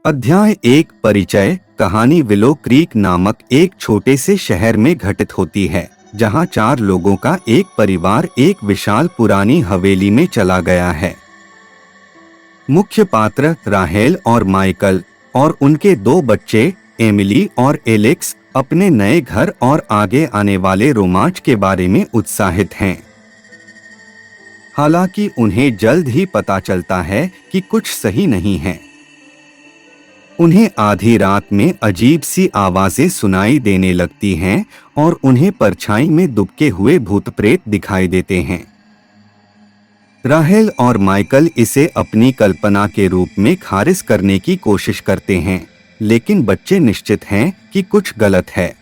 अध्याय 1 परिचय। कहानी विलो क्रीक नामक एक छोटे से शहर में घटित होती है, जहां 4 लोगों का एक परिवार एक विशाल पुरानी हवेली में चला गया है। मुख्य पात्र राहेल और माइकल और उनके 2 बच्चे एमिली और एलेक्स अपने नए घर और आगे आने वाले रोमांच के बारे में उत्साहित हैं। हालांकि उन्हें जल्द ही पता चलता है कि कुछ सही नहीं है। उन्हें आधी रात में अजीब सी आवाजें सुनाई देने लगती हैं और उन्हें परछाई में दुबके हुए भूत प्रेत दिखाई देते हैं। राहेल और माइकल इसे अपनी कल्पना के रूप में खारिज करने की कोशिश करते हैं, लेकिन बच्चे निश्चित हैं कि कुछ गलत है।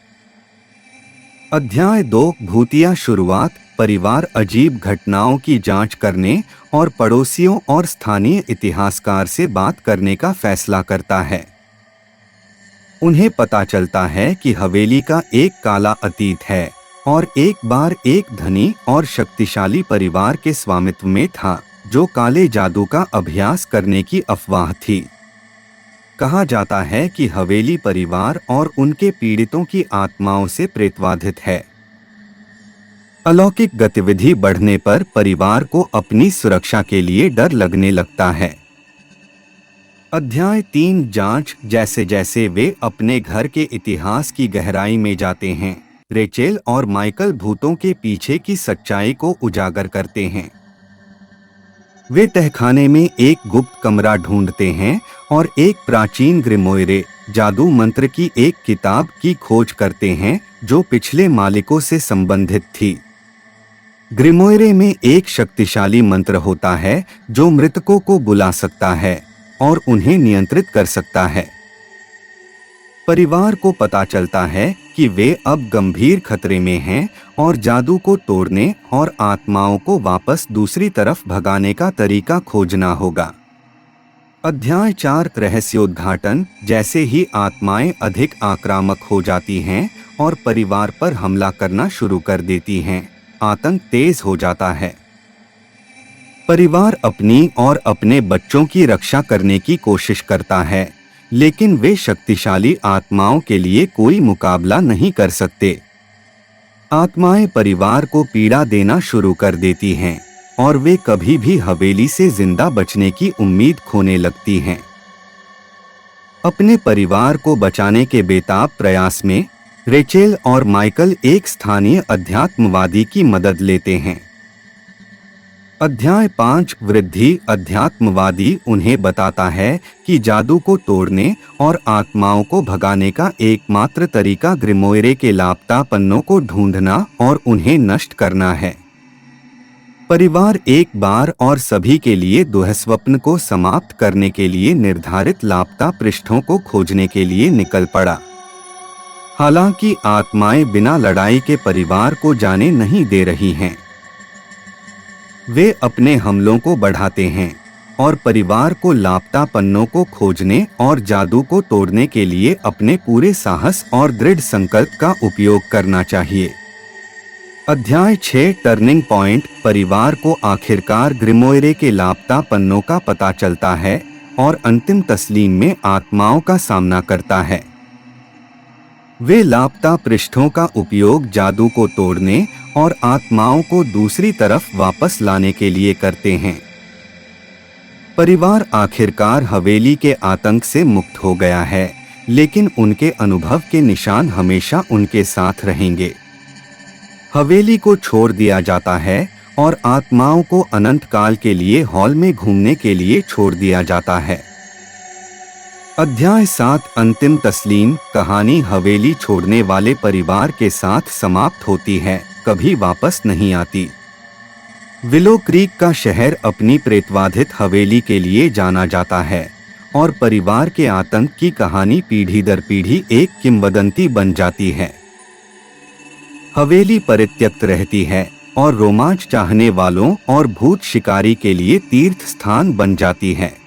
अध्याय 2 भूतिया शुरुआत। परिवार अजीब घटनाओं की जांच करने और पड़ोसियों और स्थानीय इतिहासकार से बात करने का फैसला करता है। उन्हें पता चलता है कि हवेली का एक काला अतीत है और एक बार एक धनी और शक्तिशाली परिवार के स्वामित्व में था, जो काले जादू का अभ्यास करने की अफवाह थी। कहा जाता है कि हवेली परिवार और उनके पीड़ितों की आत्माओं से प्रेतवाधित है। अलौकिक गतिविधि बढ़ने पर परिवार को अपनी सुरक्षा के लिए डर लगने लगता है। अध्याय 3 जांच। जैसे जैसे वे अपने घर के इतिहास की गहराई में जाते हैं, रेचेल और माइकल भूतों के पीछे की सच्चाई को उजागर करते हैं। वे तहखाने में एक गुप्त कमरा ढूंढते हैं और एक प्राचीन ग्रिमोयरे जादू मंत्र की एक किताब की खोज करते हैं, जो पिछले मालिकों से संबंधित थी। ग्रिमोयरे में एक शक्तिशाली मंत्र होता है जो मृतकों को बुला सकता है और उन्हें नियंत्रित कर सकता है। परिवार को पता चलता है कि वे अब गंभीर खतरे में हैं और जादू को तोड़ने और आत्माओं को वापस दूसरी तरफ भगाने का तरीका खोजना होगा। अध्याय 4 रहस्योद्घाटन। जैसे ही आत्माएं अधिक आक्रामक हो जाती हैं और परिवार पर हमला करना शुरू कर देती हैं, आतंक तेज हो जाता है। परिवार अपनी और अपने बच्चों की रक्षा करने की कोशिश करता है, लेकिन वे शक्तिशाली आत्माओं के लिए कोई मुकाबला नहीं कर सकते। आत्माएं परिवार को पीड़ा देना शुरू कर देती हैं और वे कभी भी हवेली से जिंदा बचने की उम्मीद खोने लगती हैं। अपने परिवार को बचाने के बेताब प्रयास में रेचेल और माइकल एक स्थानीय अध्यात्मवादी की मदद लेते हैं। अध्याय 5 वृद्धि। अध्यात्मवादी उन्हें बताता है कि जादू को तोड़ने और आत्माओं को भगाने का एकमात्र तरीका ग्रिमोयरे के लापता पन्नों को ढूंढना और उन्हें नष्ट करना है। परिवार एक बार और सभी के लिए दुःस्वप्न को समाप्त करने के लिए निर्धारित लापता पृष्ठों को खोजने के लिए निकल पड़ा। हालांकि आत्माएं बिना लड़ाई के परिवार को जाने नहीं दे रही हैं। वे अपने हमलों को बढ़ाते हैं और परिवार को लापता पन्नों को खोजने और जादू को तोड़ने के लिए अपने पूरे साहस और दृढ़ संकल्प का उपयोग करना चाहिए। अध्याय 6 टर्निंग पॉइंट। परिवार को आखिरकार ग्रिमोयरे के लापता पन्नों का पता चलता है और अंतिम तस्लीम में आत्माओं का सामना करता है। वे लापता पृष्ठों का उपयोग जादू को तोड़ने और आत्माओं को दूसरी तरफ वापस लाने के लिए करते हैं। परिवार आखिरकार हवेली के आतंक से मुक्त हो गया है, लेकिन उनके अनुभव के निशान हमेशा उनके साथ रहेंगे। हवेली को छोड़ दिया जाता है और आत्माओं को अनंत काल के लिए हॉल में घूमने के लिए छोड़ दिया जाता है। अध्याय 7 अंतिम तस्लीम। कहानी हवेली छोड़ने वाले परिवार के साथ समाप्त होती है, कभी वापस नहीं आती। विलो क्रीक का शहर अपनी प्रेतवाधित हवेली के लिए जाना जाता है और परिवार के आतंक की कहानी पीढ़ी दर पीढ़ी एक किंवदंती बन जाती है। हवेली परित्यक्त रहती है और रोमांच चाहने वालों और भूत शिकारी के लिए तीर्थ स्थान बन जाती है।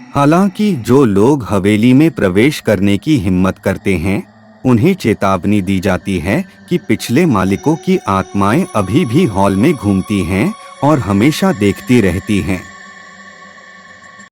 हालांकि जो लोग हवेली में प्रवेश करने की हिम्मत करते हैं, उन्हें चेतावनी दी जाती है कि पिछले मालिकों की आत्माएं अभी भी हॉल में घूमती हैं और हमेशा देखती रहती हैं।